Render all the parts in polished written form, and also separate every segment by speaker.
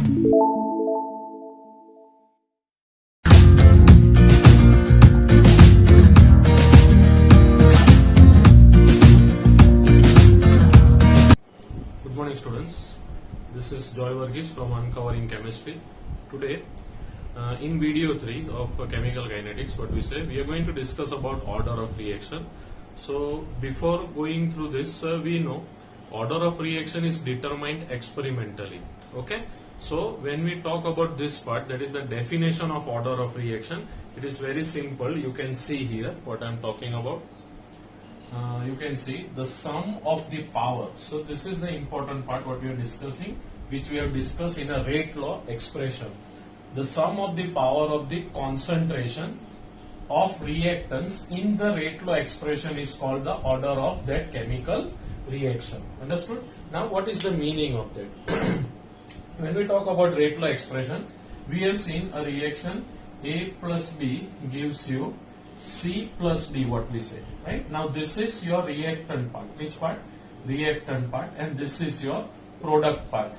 Speaker 1: Good morning students, this is Joy Varghese from Uncovering Chemistry. Today in video 3 of chemical kinetics, what we say, we are going to discuss about order of reaction. So before going through this, we know order of reaction is determined experimentally. Okay, so when we talk about this part, that is the definition of order of reaction, it is very simple. You can see here what I am talking about. You can see the sum of the power. So this is the important part what we are discussing, which we have discussed in a rate law expression. The sum of the power of the concentration of reactants in the rate law expression is called the order of that chemical reaction. Understood? Now what is the meaning of that? When we talk about rate law expression, we have seen a reaction A plus B gives you C plus D, what we say, right? Now this is your reactant part. Which part? Reactant part, and this is your product part,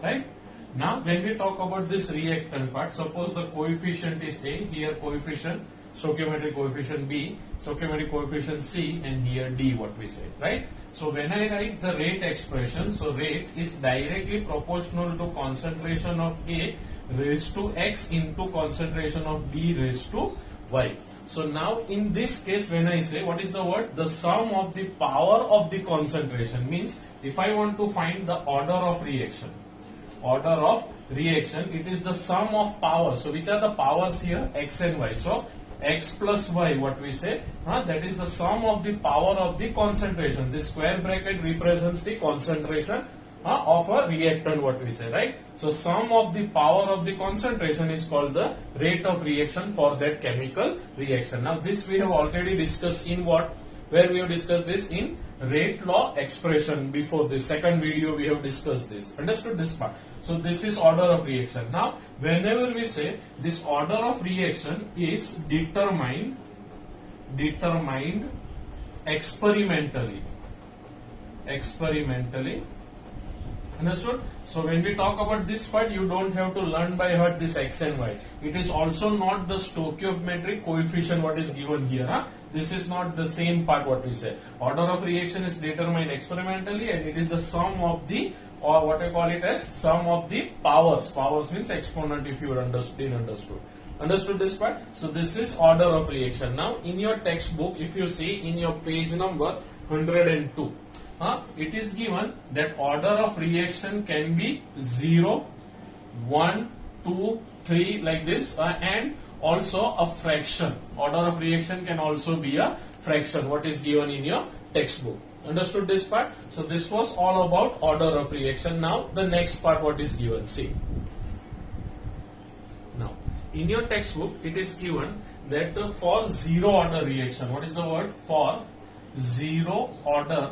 Speaker 1: right? Now when we talk about this reactant part, suppose the coefficient is A, here coefficient, stoichiometric coefficient B, stoichiometric coefficient C, and here D, what we say, right? So when I write the rate expression, so rate is directly proportional to concentration of A raised to X into concentration of B raised to Y. So now in this case, when I say, what is the word? The sum of the power of the concentration, means if I want to find the order of reaction, it is the sum of power. So which are the powers here? X and Y. So X plus Y, what we say, that is the sum of the power of the concentration. This square bracket represents the concentration of a reactant, what we say, right? So sum of the power of the concentration is called the rate of reaction for that chemical reaction. Now this we have already discussed in what? Where we have discussed this? In rate law expression. Before this second video we have discussed this. Understood this part? So this is order of reaction. Now whenever we say this order of reaction is determined experimentally. Understood? So when we talk about this part, you don't have to learn by heart this X and Y. It is also not the stoichiometric coefficient what is given here. This is not the same part what we say. Order of reaction is determined experimentally, and it is the sum of the, or what I call it as, sum of the powers. Powers means exponent, if you didn't understood. Understood this part? So this is order of reaction. Now in your textbook, if you see in your page number 102, it is given that order of reaction can be 0, 1, 2, 3 like this, and also a fraction. Order of reaction can also be a fraction, what is given in your textbook. Understood this part? So this was all about order of reaction. Now the next part what is given, see. Now in your textbook it is given that for zero order reaction, what is the word? For zero order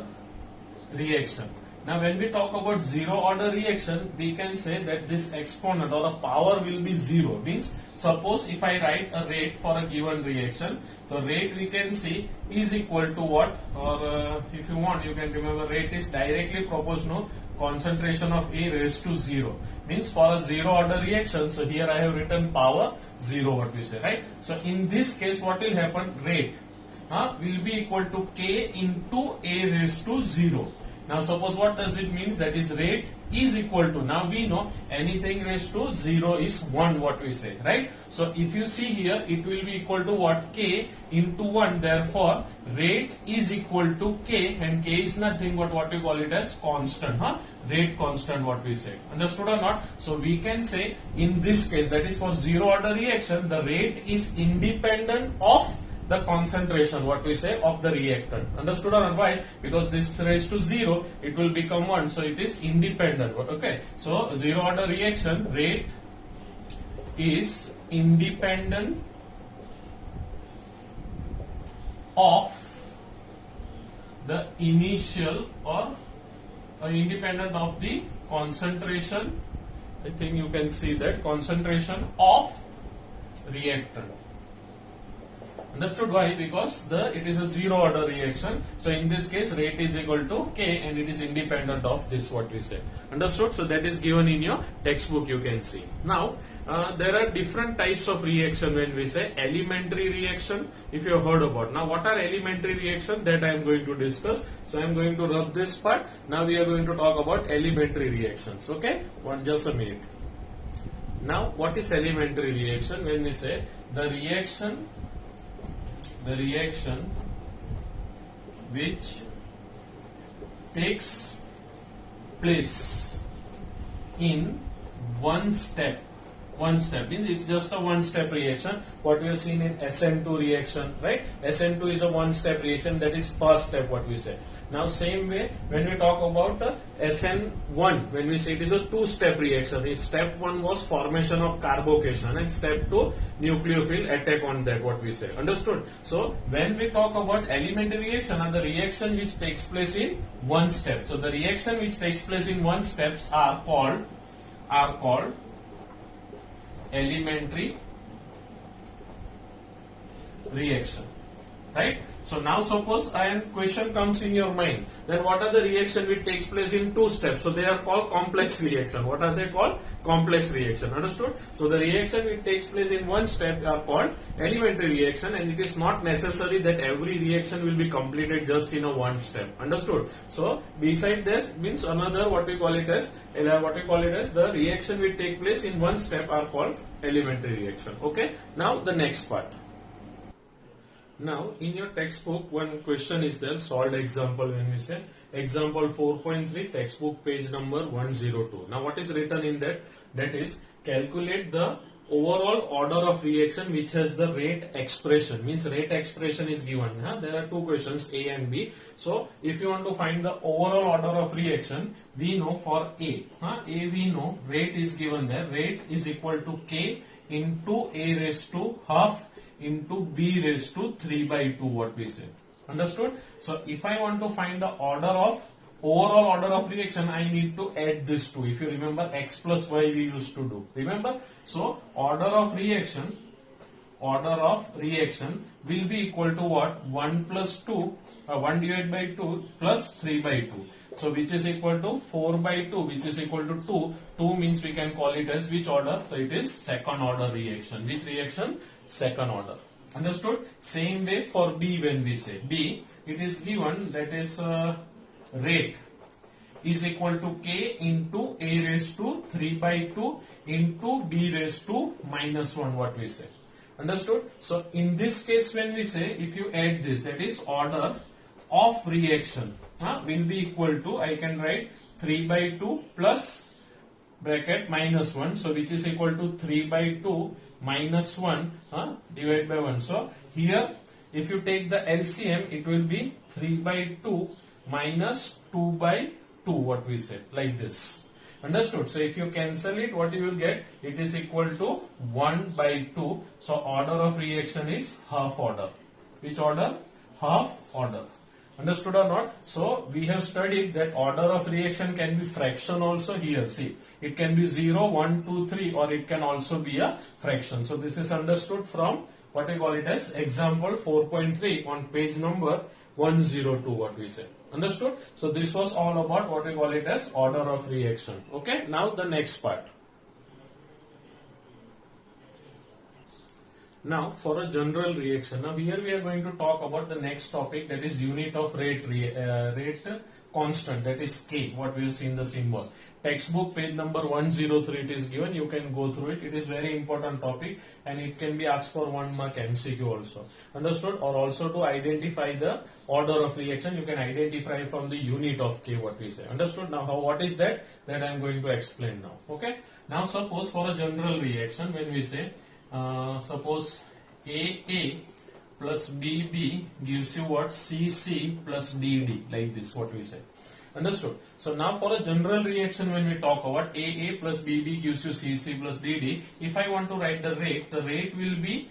Speaker 1: reaction. Now when we talk about zero order reaction, we can say that this exponent or the power will be 0. Means suppose if I write a rate for a given reaction, the rate we can see is equal to what? Or if you want, you can remember rate is directly proportional concentration of A raised to 0. Means for a zero order reaction, so here I have written power 0, what we say, right? So in this case what will happen? Rate will be equal to K into A raised to 0. Now suppose what does it mean? That is rate is equal to, now we know anything raised to 0 is 1, what we say, right? So if you see here, it will be equal to what? K into 1. Therefore rate is equal to K, and K is nothing but what we call it as constant, rate constant, what we say. Understood or not? So we can say in this case, that is for zero order reaction, the rate is independent of the concentration, what we say, of the reactant. Understood or not? Why? Because this raised to 0, it will become 1, so it is independent. Okay, so zero order reaction rate is independent of the initial, or independent of the concentration. I think you can see that concentration of reactant. Understood why? Because it is a zero order reaction. So in this case, rate is equal to K and it is independent of this what we said. Understood? So that is given in your textbook, you can see. Now, there are different types of reaction when we say elementary reaction, if you have heard about. Now, what are elementary reaction? That I am going to discuss. So I am going to rub this part. Now we are going to talk about elementary reactions. Okay? Just a minute. Now, what is elementary reaction? When we say the reaction which takes place in one step means it's just a one step reaction. What we have seen in SN2 reaction, right? SN2 is a one step reaction, that is first step what we say. Now same way when we talk about SN1, when we say it is a two step reaction, if step 1 was formation of carbocation and step 2 nucleophile attack on that what we say. Understood? So when we talk about elementary reaction are the reaction which takes place in one step. So the reaction which takes place in one steps are called elementary reaction, right? So now suppose a question comes in your mind, then what are the reaction which takes place in two steps? So they are called complex reaction. What are they called? Complex reaction. Understood? So the reaction which takes place in one step are called elementary reaction, and it is not necessary that every reaction will be completed just in a one step. Understood? So beside this means another what we call it as the reaction which take place in one step are called elementary reaction. Okay? Now the next part. Now in your textbook one question is there, solved example, when we say example 4.3 textbook page number 102. Now what is written in that? That is calculate the overall order of reaction which has the rate expression, means rate expression is given. There are two questions, A and B. So if you want to find the overall order of reaction, we know for A we know rate is given there. Rate is equal to K into A raised to half into B raised to 3 by 2 what we say. Understood? So if I want to find the overall order of reaction, I need to add this 2. If you remember, x plus y we used to do. Remember? So order of reaction will be equal to what? 1 divided by 2 plus 3 by 2. So which is equal to 4 by 2, which is equal to 2. 2 means we can call it as which order? So it is second order reaction. Which reaction? Second order. Understood? Same way for B, when we say B, it is given that is rate is equal to K into A raised to 3 by 2 into B raised to minus 1 what we say. Understood? So in this case when we say if you add this, that is order of reaction will be equal to, I can write 3 by 2 plus bracket minus 1, so which is equal to 3 by 2 minus 1 divided by 1. So here if you take the LCM, it will be 3 by 2 minus 2 by 2 what we said, like this. Understood? So if you cancel it, what you will get? It is equal to 1 by 2. So order of reaction is half order. Which order? Half order. Understood or not? So we have studied that order of reaction can be fraction also. Here see, it can be 0, 1, 2, 3, or it can also be a fraction. So this is understood from what we call it as example 4.3 on page number 102 what we say. Understood? So this was all about what we call it as order of reaction. Okay, now the next part. Now for a general reaction, now here we are going to talk about the next topic, that is unit of rate constant, that is K, what we will see in the symbol. Textbook page number 103 it is given, you can go through it. It is very important topic and it can be asked for 1 mark MCQ also. Understood? Or also to identify the order of reaction, you can identify from the unit of K what we say. Understood? Now what is that? That I am going to explain now. Okay? Now suppose for a general reaction, when we say suppose AA plus BB gives you what? CC plus DD, like this what we say. Understood? So now for a general reaction, when we talk about AA plus BB gives you CC plus DD, if I want to write the rate will be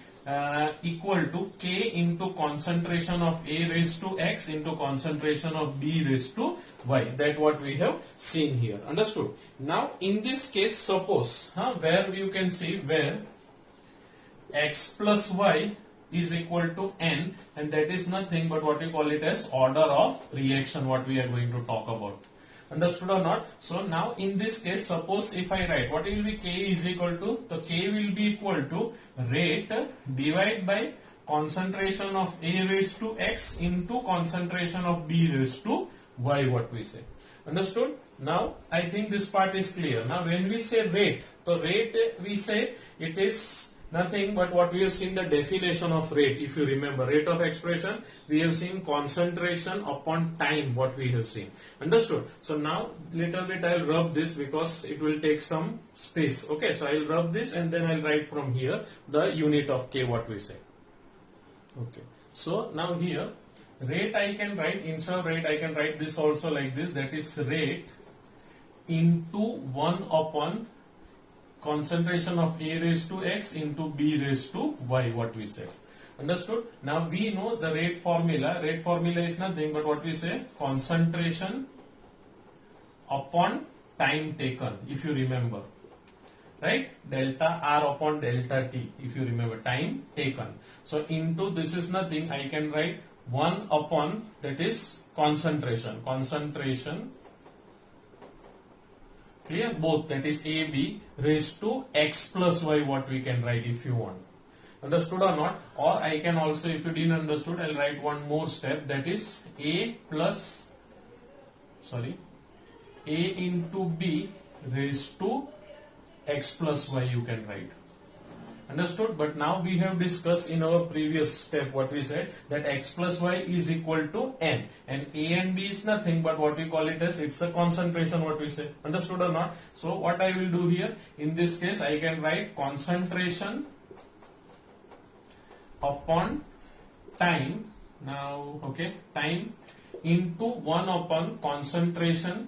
Speaker 1: equal to K into concentration of A raised to X into concentration of B raised to Y. That what we have seen here. Understood? Now in this case, suppose where you can see where X plus Y is equal to n, and that is nothing but what we call it as order of reaction, what we are going to talk about. Understood or not? So now in this case, suppose if I write what will be K is equal to, the K will be equal to rate divided by concentration of A raised to X into concentration of B raised to Y, what we say. Understood? Now I think this part is clear. Now when we say rate, the rate we say it is nothing but what we have seen the definition of rate. If you remember, rate of expression, we have seen concentration upon time, what we have seen. Understood? So now little bit I'll rub this because it will take some space. Okay, so I'll rub this and then I'll write from here the unit of K, what we say. Okay, so now here rate I can write, instead of rate I can write this also like this, that is rate into 1 upon concentration of A raised to X into B raised to Y, what we say. Understood? Now we know the rate formula. Rate formula is nothing but what we say, concentration upon time taken, if you remember. Right? Delta R upon delta T, if you remember, time taken. So into this is nothing, I can write 1 upon, that is concentration. Concentration, clear? Both, that is AB raised to X plus Y, what we can write if you want. Understood or not? Or I can also, if you didn't understood, I'll write one more step, that is A into B raised to X plus Y, you can write. Understood? But now we have discussed in our previous step what we said, that X plus Y is equal to N, and A and B is nothing but what we call it as, it's a concentration, what we say. Understood or not? So what I will do here, in this case I can write concentration upon time, now okay, time into 1 upon concentration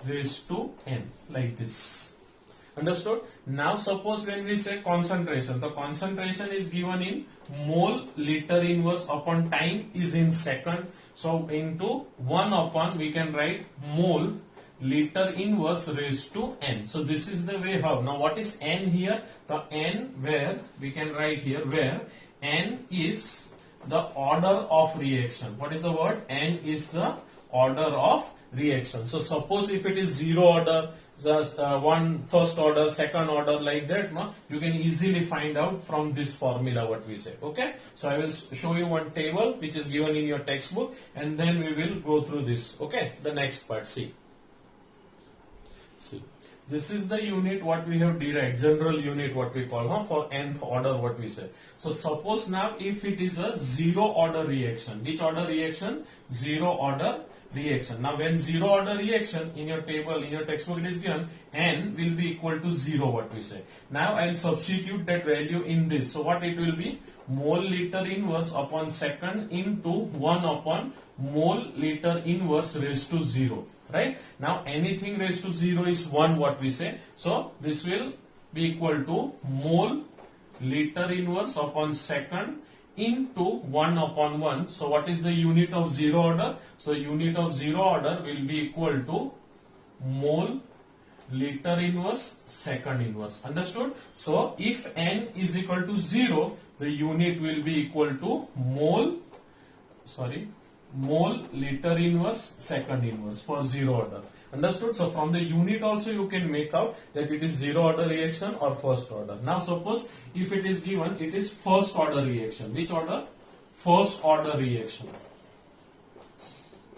Speaker 1: raised to N, like this. Understood? Now suppose when we say concentration, the concentration is given in mole liter inverse upon time is in second. So into 1 upon, we can write mole liter inverse raised to N. So this is the way how. Now what is N here? The N, where we can write here, where N is the order of reaction. What is the word? N is the order of reaction. So suppose if it is 0 order, just one first order, second order, like that, no? You can easily find out from this formula what we say. Okay, so I will show you one table which is given in your textbook, and then we will go through this. Okay, the next part, see, this is the unit what we have derived, general unit what we call, for nth order, what we say. So suppose now if it is a 0 order reaction, which order reaction? 0 order reaction. Now when 0 order reaction, in your table, in your textbook it is given, N will be equal to 0, what we say. Now I will substitute that value in this. So what it will be? Mole liter inverse upon second into 1 upon mole liter inverse raised to 0. Right? Now anything raised to 0 is 1, what we say. So this will be equal to mole liter inverse upon second into 1 upon 1. So what is the unit of 0 order? So unit of 0 order will be equal to mole liter inverse second inverse. Understood? So if N is equal to 0, the unit will be equal to mole liter inverse second inverse for 0 order. Understood? So from the unit also you can make out that it is 0 order reaction or first order. Now suppose if it is given, it is first order reaction. Which order? First order reaction.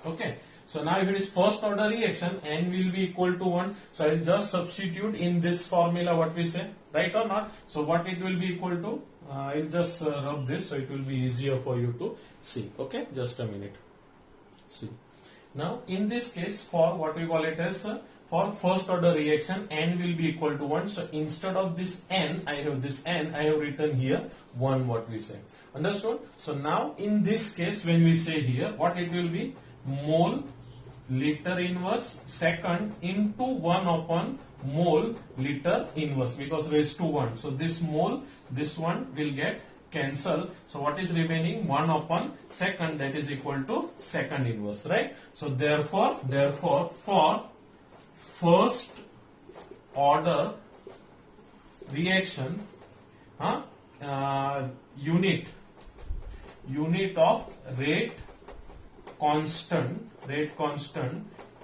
Speaker 1: Okay. So now if it is first order reaction, N will be equal to 1. So I will just substitute in this formula what we say. Right or not? So what it will be equal to? I will just rub this so it will be easier for you to see. Okay. Just a minute. See. Now in this case, for what we call it as for first order reaction, N will be equal to 1. So instead of this N, I have written here 1, what we say. Understood? So now in this case, when we say here, what it will be? Mole liter inverse second into 1 upon mole liter inverse, because raised to 1. So this mole, this one will get cancel. So what is remaining? 1 upon second, that is equal to second inverse, right? So therefore for first order reaction, unit of rate constant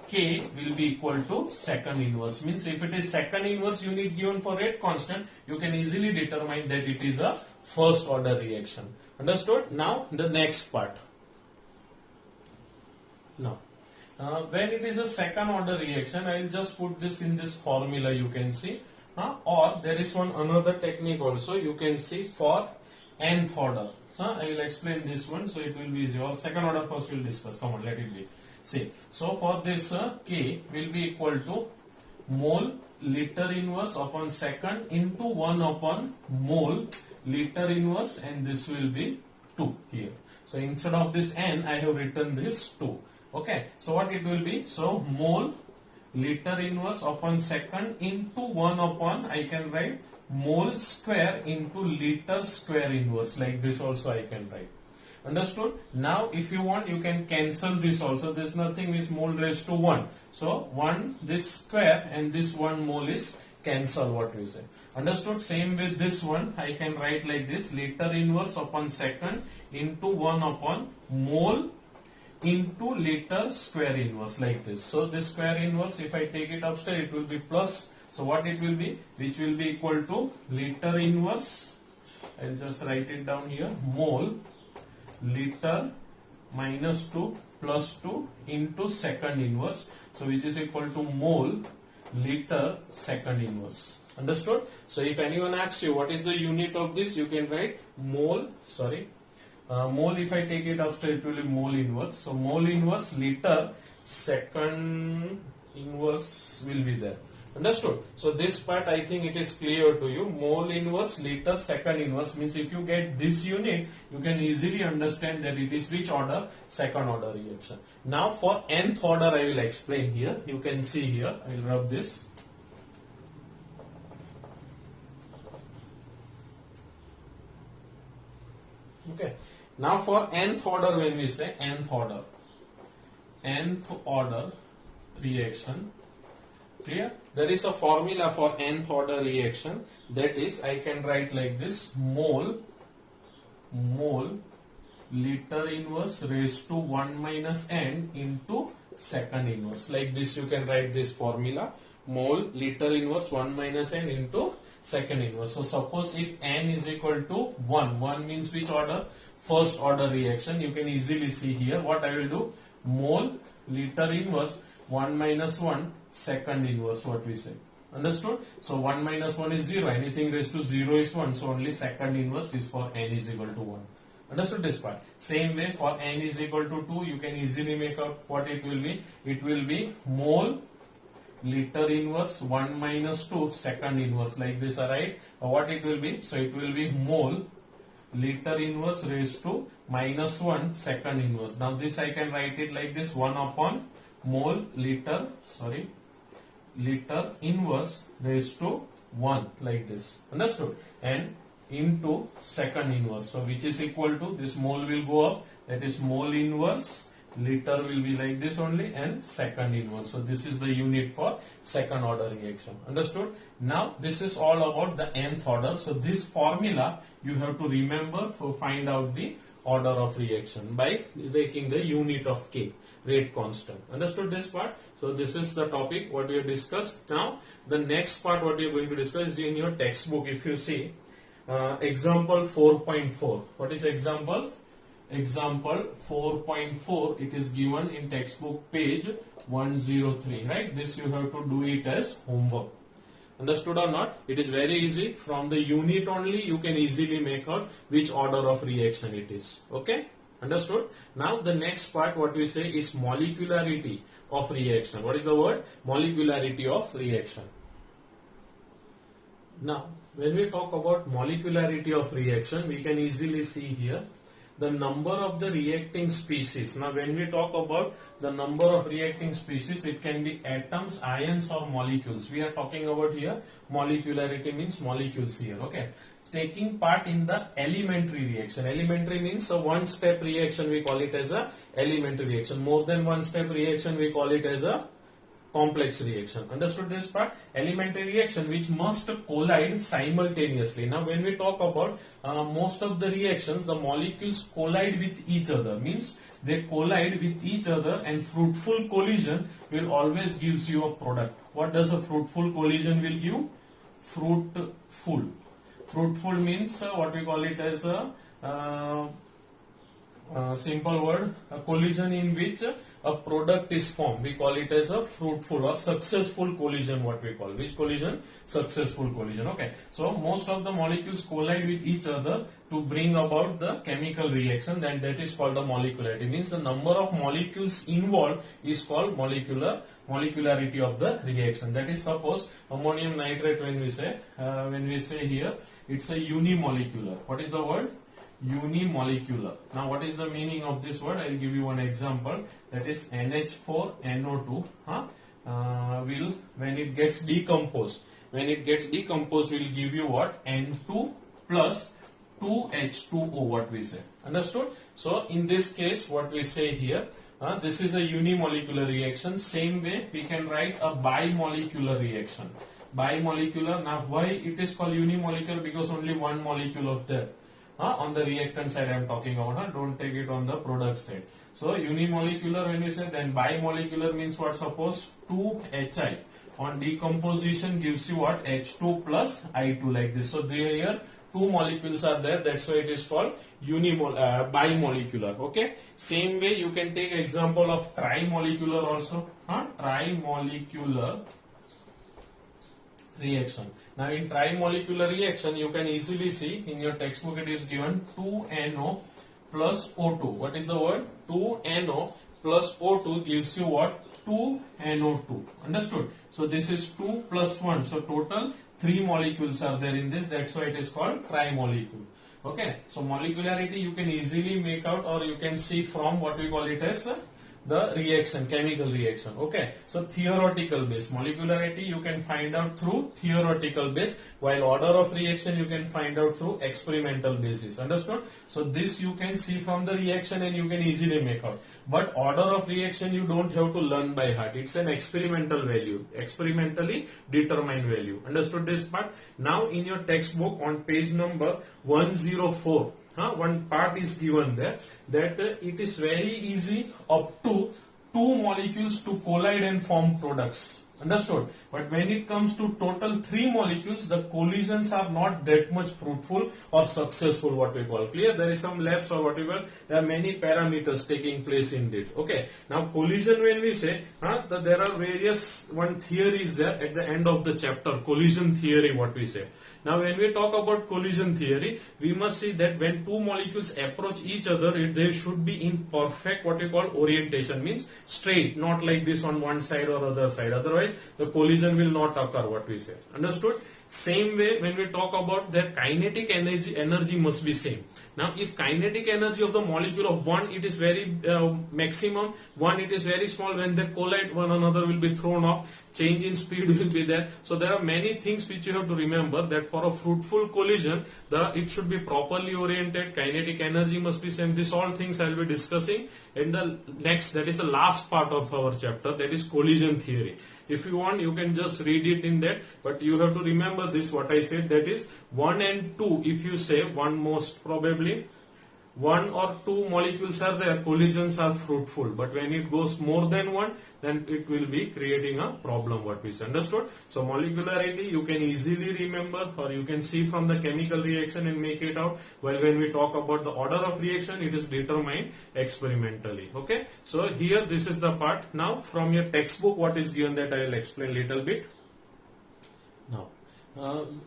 Speaker 1: K will be equal to second inverse. Means if it is second inverse unit given for rate constant, you can easily determine that it is a first order reaction. Understood? Now the next part. Now when it is a second order reaction, I will just put this in this formula, you can see. Or there is one another technique also, you can see, for nth order. I will explain this one, so it will be easy. Or second order first we will discuss. Come on, let it be. See, so for this K will be equal to mole liter inverse upon second into 1 upon mole liter inverse, and this will be 2 here. So instead of this n, I have written this 2. Okay, so what it will be? So mole liter inverse upon second into 1 upon, I can write mole square into liter square inverse, like this also I can write. Understood? Now if you want, you can cancel this also. There is nothing with mole raised to 1. So 1, this square and this 1 mole is cancel, what we say. Understood? Same with this one, I can write like this, liter inverse upon second into 1 upon mole into liter square inverse, like this. So this square inverse, if I take it upstairs, it will be plus. So what it will be? Which will be equal to liter inverse, I'll just write it down here, mole liter minus 2 plus 2 into second inverse. So which is equal to mole liter second inverse. Understood? So if anyone asks you what is the unit of this, you can write mole, mole, if I take it upstairs, it will be mole inverse. So mole inverse liter second inverse will be there. Understood? So this part, I think it is clear to you. Mole inverse liter second inverse means if you get this unit, you can easily understand that it is which order? Second order reaction. Now for nth order, I will explain here. You can see here, I will rub this. Okay. Now for nth order, when we say nth order reaction, clear? There is a formula for nth order reaction, that is, I can write like this, mole liter inverse raised to 1 minus n into second inverse. Like this you can write this formula, mole liter inverse 1 minus n into second inverse. So suppose if n is equal to 1 means which order? First order reaction. You can easily see here. What I will do? Mole liter inverse 1 minus 1 second inverse, what we say. Understood? So 1 minus 1 is 0. Anything raised to 0 is 1. So only second inverse is for n is equal to 1. Understood this part? Same way for n is equal to 2, you can easily make out what it will be. It will be mole liter inverse 1 minus 2 second inverse, like this, alright? What it will be? So it will be mole liter inverse raised to minus 1 second inverse. Now this I can write it like this, 1 upon mole liter inverse raised to 1, like this. Understood? And into second inverse. So which is equal to, this mole will go up, that is mole inverse liter will be like this only, and second inverse. So this is the unit for second order reaction. Understood? Now this is all about the nth order. So this formula you have to remember for find out the order of reaction by taking the unit of K, rate constant. Understood this part? So this is the topic what we have discussed. Now the next part what we are going to discuss is in your textbook. If you see example 4.4. What is example? Example 4.4, it is given in textbook page 103, right? This you have to do it as homework. Understood or not? It is very easy. From the unit only you can easily make out which order of reaction it is. Okay? Understood? Now the next part what we say is molecularity of reaction. What is the word? Molecularity of reaction. Now when we talk about molecularity of reaction, we can easily see here the number of the reacting species. Now when we talk about the number of reacting species, it can be atoms, ions or molecules. We are talking about here molecularity means molecules here. Okay, taking part in the elementary reaction. Elementary means a one step reaction, we call it as a elementary reaction. More than one step reaction we call it as a complex reaction. Understood this part? Elementary reaction which must collide simultaneously. Now when we talk about most of the reactions, the molecules collide with each other, means they collide with each other, and fruitful collision will always gives you a product. What does a fruitful collision will give? Fruitful. Fruitful means what we call it as a simple word, a collision in which a product is formed. We call it as a fruitful or successful collision, what we call. Which collision? Successful collision. Okay. So most of the molecules collide with each other to bring about the chemical reaction, and that is called the molecularity. Means the number of molecules involved is called molecularity of the reaction. That is, suppose ammonium nitrate, when we say here, it's a unimolecular. What is the word? Unimolecular. Now what is the meaning of this word? I will give you one example. That is NH4NO2 will, when it gets decomposed, will give you what? N2 plus 2H2O, what we say. Understood? So in this case, what we say here, this is a unimolecular reaction. Same way we can write a bimolecular reaction. Bimolecular. Now why it is called unimolecular? Because only one molecule of that. On the reactant side I am talking about, don't take it on the product side. So unimolecular when we say, then bimolecular means what? Suppose 2Hi on decomposition gives you what? H2 plus I2, like this. So here two molecules are there, that's why it is called bimolecular. Okay. Same way you can take example of trimolecular also. Trimolecular reaction. Now in trimolecular reaction you can easily see in your textbook it is given 2NO plus O2. What is the word? 2NO plus O2 gives you what? 2NO2. Understood? So this is 2 plus 1. So total 3 molecules are there in this. That's why it is called trimolecule. Okay. So molecularity you can easily make out, or you can see from what we call it as the reaction, chemical reaction. Okay. So theoretical base. Molecularity you can find out through theoretical base, while order of reaction you can find out through experimental basis. Understood? So this you can see from the reaction and you can easily make out. But order of reaction you don't have to learn by heart. It's an experimental value, experimentally determined value. Understood this part? Now in your textbook on page number 104, one part is given there that it is very easy up to 2 molecules to collide and form products. Understood? But when it comes to total 3 molecules, the collisions are not that much fruitful or successful, what we call. Clear? There is some lapse or whatever. There are many parameters taking place in it. Okay. Now collision, when we say, there are various theories there at the end of the chapter. Collision theory, what we say. Now when we talk about collision theory, we must see that when 2 molecules approach each other, they should be in perfect what we call orientation, means straight, not like this on one side or other side. Otherwise the collision will not occur, what we say. Understood? Same way when we talk about their kinetic energy must be same. Now if kinetic energy of the molecule of one, it is very maximum, one it is very small, when they collide one another will be thrown off, change in speed will be there. So there are many things which you have to remember, that for a fruitful collision it should be properly oriented, kinetic energy must be same. This all things I will be discussing in the next, that is the last part of our chapter, that is collision theory. If you want you can just read it in that, but you have to remember this what I said, that is 1 and 2, if you say one, most probably 1 or 2 molecules are there, collisions are fruitful, but when it goes more than 1, then it will be creating a problem, what we understood. So molecularity you can easily remember, or you can see from the chemical reaction and make it out, while when we talk about the order of reaction, it is determined experimentally. Okay. So here this is the part. Now from your textbook what is given, that I will explain little bit. Now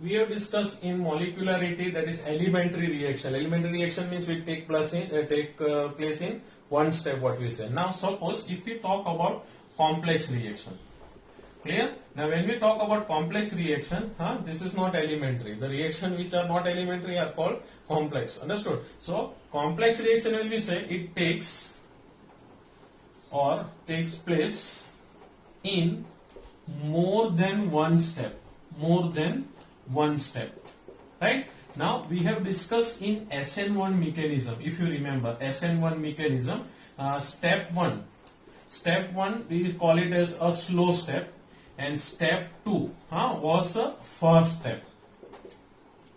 Speaker 1: we have discussed in molecularity, that is elementary reaction. Elementary reaction means we take place in one step, what we say. Now suppose if we talk about complex reaction. Clear? Now when we talk about complex reaction, this is not elementary. The reaction which are not elementary are called complex. Understood? So complex reaction, when we say, it takes place in more than one step. Right? Now we have discussed in SN1 mechanism. If you remember SN1 mechanism, step 1 step 1 we call it as a slow step, and step 2 was a first step.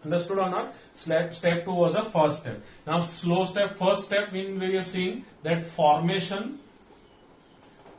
Speaker 1: Understood or not? Step 2 was a first step. Now slow step, first step means we are seeing that formation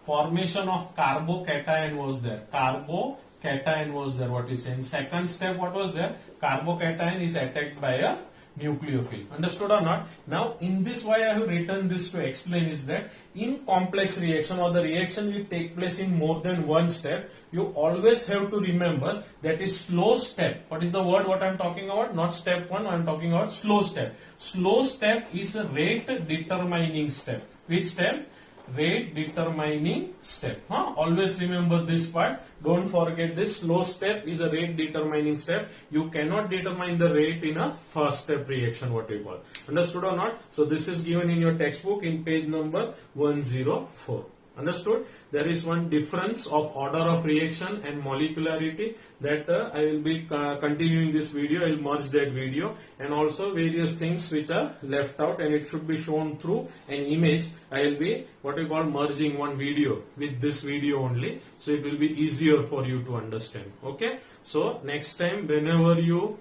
Speaker 1: of carbocation was there. Carbocation was there, what is saying. Second step, what was there? Carbocation is attacked by a nucleophile. Understood or not? Now in this, why I have written this to explain is that in complex reaction, or the reaction will take place in more than one step, you always have to remember that is slow step. What is the word what I am talking about? Not step 1, I am talking about slow step. Slow step is a rate determining step. Which step? Rate determining step. Always remember this part. Don't forget this. Slow step is a rate determining step. You cannot determine the rate in a first step reaction, what we call. Understood or not? So this is given in your textbook in page number 104. Understood? There is one difference of order of reaction and molecularity that I will be continuing this video. I will merge that video, and also various things which are left out and it should be shown through an image. I will be what we call merging one video with this video only, so it will be easier for you to understand. Okay, so next time whenever you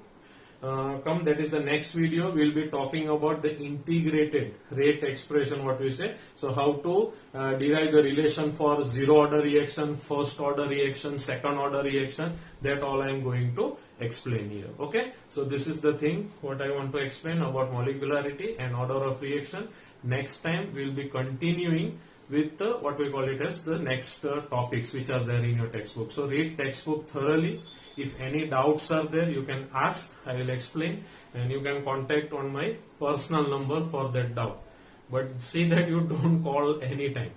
Speaker 1: come, that is the next video, we will be talking about the integrated rate expression, what we say. So how to derive the relation for zero order reaction, first order reaction, second order reaction, that all I am going to explain here. Okay, so this is the thing what I want to explain about molecularity and order of reaction. Next time we will be continuing with what we call it as the next topics which are there in your textbook. So read textbook thoroughly. If any doubts are there, you can ask, I will explain, and you can contact on my personal number for that doubt. But see that you don't call anytime.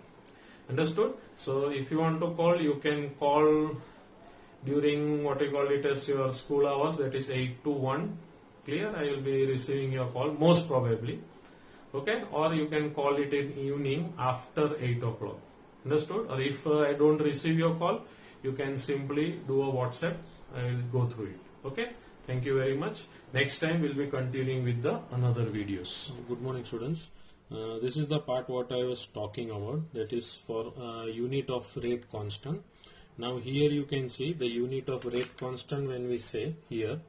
Speaker 1: Understood? So if you want to call, you can call during what we call it as your school hours, that is 8 to 1. Clear? I will be receiving your call most probably. Okay? Or you can call it in evening after 8 o'clock. Understood? Or if I don't receive your call, you can simply do a WhatsApp. I will go through it. Okay, thank you very much. Next time we'll be continuing with the another videos. Good morning, students. This is the part what I was talking about, that is for unit of rate constant. Now here you can see the unit of rate constant. When we say here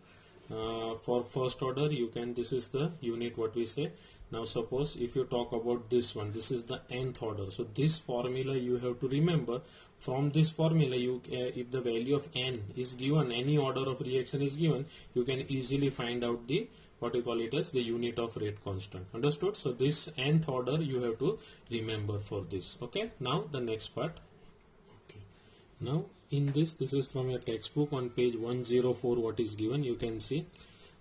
Speaker 1: for first order, you can, this is the unit what we say. Now suppose if you talk about this one, this is the nth order. So this formula you have to remember. From this formula, you if the value of n is given, any order of reaction is given, you can easily find out the what we call it as the unit of rate constant. Understood? So this nth order you have to remember for this. Okay. Now the next part. Okay. Now in this is from your textbook on page 104. What is given? You can see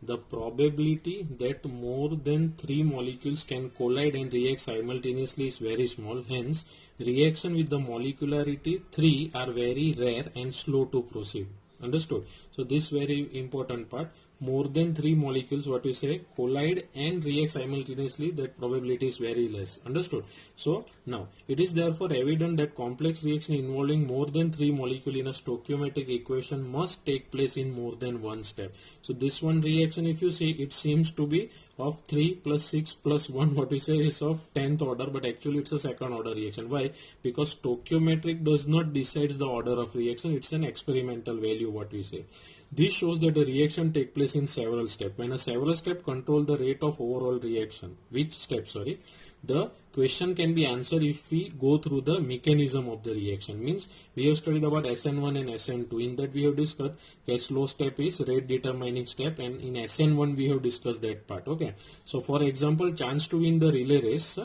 Speaker 1: the probability that more than 3 molecules can collide and react simultaneously is very small. Hence, reaction with the molecularity 3 are very rare and slow to proceed. Understood? So this very important part. More than 3 molecules, what we say, collide and react simultaneously, that probability is very less. Understood? So now it is therefore evident that complex reaction involving more than 3 molecules in a stoichiometric equation must take place in more than one step. So this one reaction, if you see, it seems to be of 3 plus 6 plus 1, what we say is of 10th order, but actually it's a second order reaction. Why? Because stoichiometric does not decide the order of reaction, it's an experimental value, what we say. This shows that the reaction take place in several steps. When a several step control the rate of overall reaction, which step, sorry, the question can be answered if we go through the mechanism of the reaction. Means we have studied about SN1 and SN2. In that we have discussed a slow step is rate determining step, and in SN1 we have discussed that part. Okay. So for example, chance to win the relay race,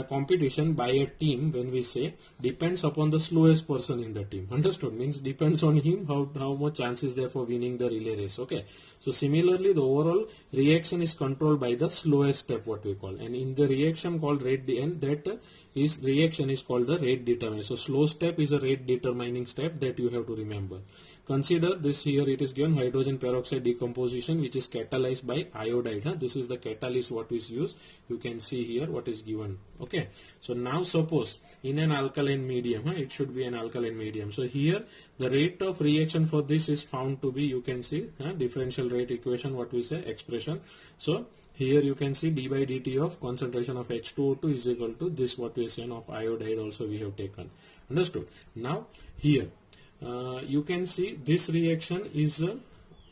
Speaker 1: competition by a team, when we say, depends upon the slowest person in the team. Understood? Means depends on him how much chance is there for winning the relay race. Okay. So similarly, the overall reaction is controlled by the slowest step, what we call, and in the reaction called rate that is reaction is called the rate determining. So slow step is a rate determining step that you have to remember. Consider this here, it is given hydrogen peroxide decomposition which is catalyzed by iodide. This is the catalyst what is used. You can see here what is given. Okay. So now suppose in an alkaline medium, it should be an alkaline medium. So here the rate of reaction for this is found to be, you can see differential rate equation, what we say, expression. So here you can see d by dt of concentration of H2O2 is equal to this what we say of iodide also we have taken. Understood? Now here you can see this reaction is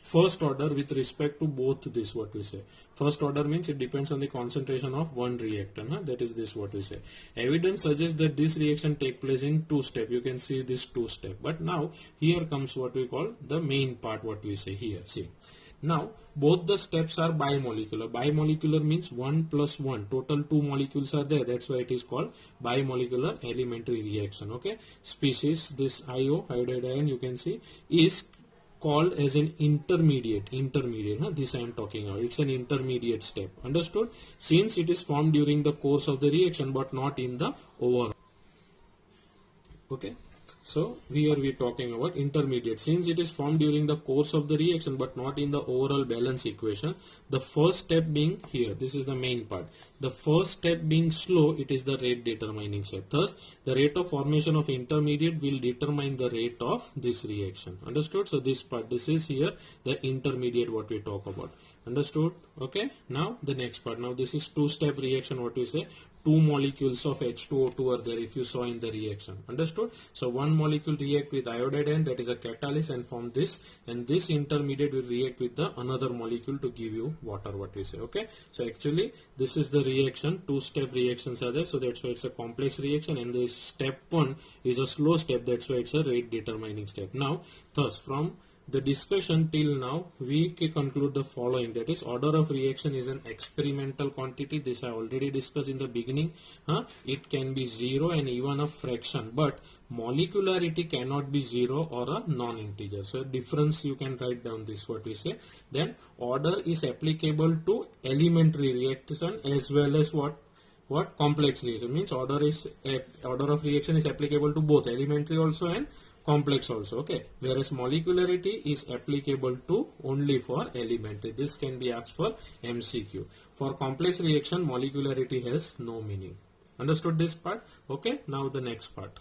Speaker 1: first order with respect to both this what we say. First order means it depends on the concentration of one reactant. That is this what we say. Evidence suggests that this reaction take place in two step. You can see this two step. But now here comes what we call the main part what we say here. See. Now both the steps are bimolecular. Bimolecular means 1 plus 1. Total 2 molecules are there. That's why it is called bimolecular elementary reaction. Okay. Species this iodide ion you can see is called as an intermediate. This I am talking about. It's an intermediate step. Understood? Since it is formed during the course of the reaction but not in the overall. Okay. So here we are talking about intermediate. Since it is formed during the course of the reaction but not in the overall balance equation, the first step being here, this is the main part. The first step being slow, it is the rate determining step. Thus, the rate of formation of intermediate will determine the rate of this reaction. Understood? So this part, this is here the intermediate what we talk about. Understood? Okay. Now the next part. Now this is two-step reaction what we say. Two molecules of H2O2 are there if you saw in the reaction. Understood? So one molecule react with iodide ion, that is a catalyst, and form this, and this intermediate will react with the another molecule to give you water what we say. Okay. So actually this is the reaction. Two-step reactions are there. So that's why it's a complex reaction, and the step 1 is a slow step. That's why it's a rate determining step. Now thus from the discussion till now we can conclude the following, that is order of reaction is an experimental quantity. This I already discussed in the beginning. It can be 0 and even a fraction, but molecularity cannot be 0 or a non-integer. So difference you can write down this what we say. Then order is applicable to elementary reaction as well as what complex reaction. Means order of reaction is applicable to both elementary also and complex also. Okay. Whereas molecularity is applicable to only for elementary. This can be asked for MCQ. For complex reaction, molecularity has no meaning. Understood this part? Okay. Now the next part.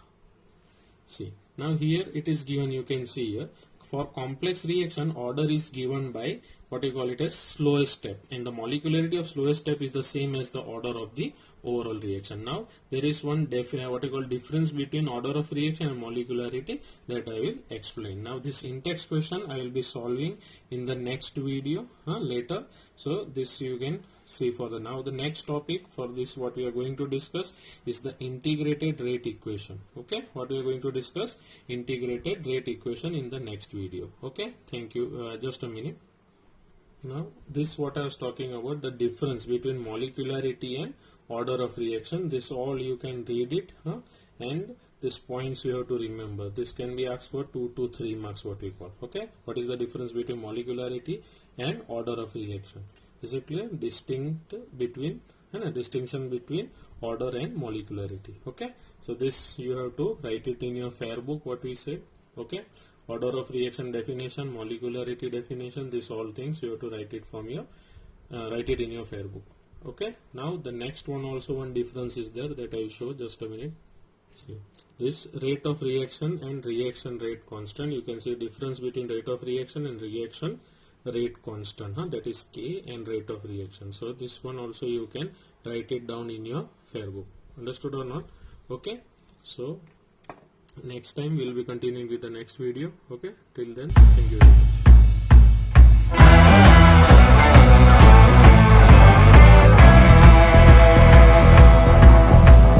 Speaker 1: See. Now here it is given, you can see here. For complex reaction, order is given by what you call it as slowest step, and the molecularity of slowest step is the same as the order of the overall reaction. Now there is one what you call difference between order of reaction and molecularity that I will explain. Now this in-text question I will be solving in the next video later. So this you can see for the now. The next topic for this what we are going to discuss is the integrated rate equation. Okay, what we are going to discuss, integrated rate equation in the next video. Okay, thank you. Just a minute. Now this what I was talking about, the difference between molecularity and order of reaction. This all you can read it and these points you have to remember. This can be asked for 2 to 3 marks what we call. Okay, what is the difference between molecularity and order of reaction? Is it clear? Distinction between order and molecularity. Okay, so this you have to write it in your fair book what we said. Okay, order of reaction definition, molecularity definition, this all things you have to write it from your write it in your fair book. Okay, now the next one also one difference is there that I will show. Just a minute. See, this rate of reaction and reaction rate constant, you can see difference between rate of reaction and reaction rate constant, that is K, and rate of reaction. So this one also you can write it down in your fair book. Understood or not? Okay, so next time we will be continuing with the next video. Okay, till then, thank you very much.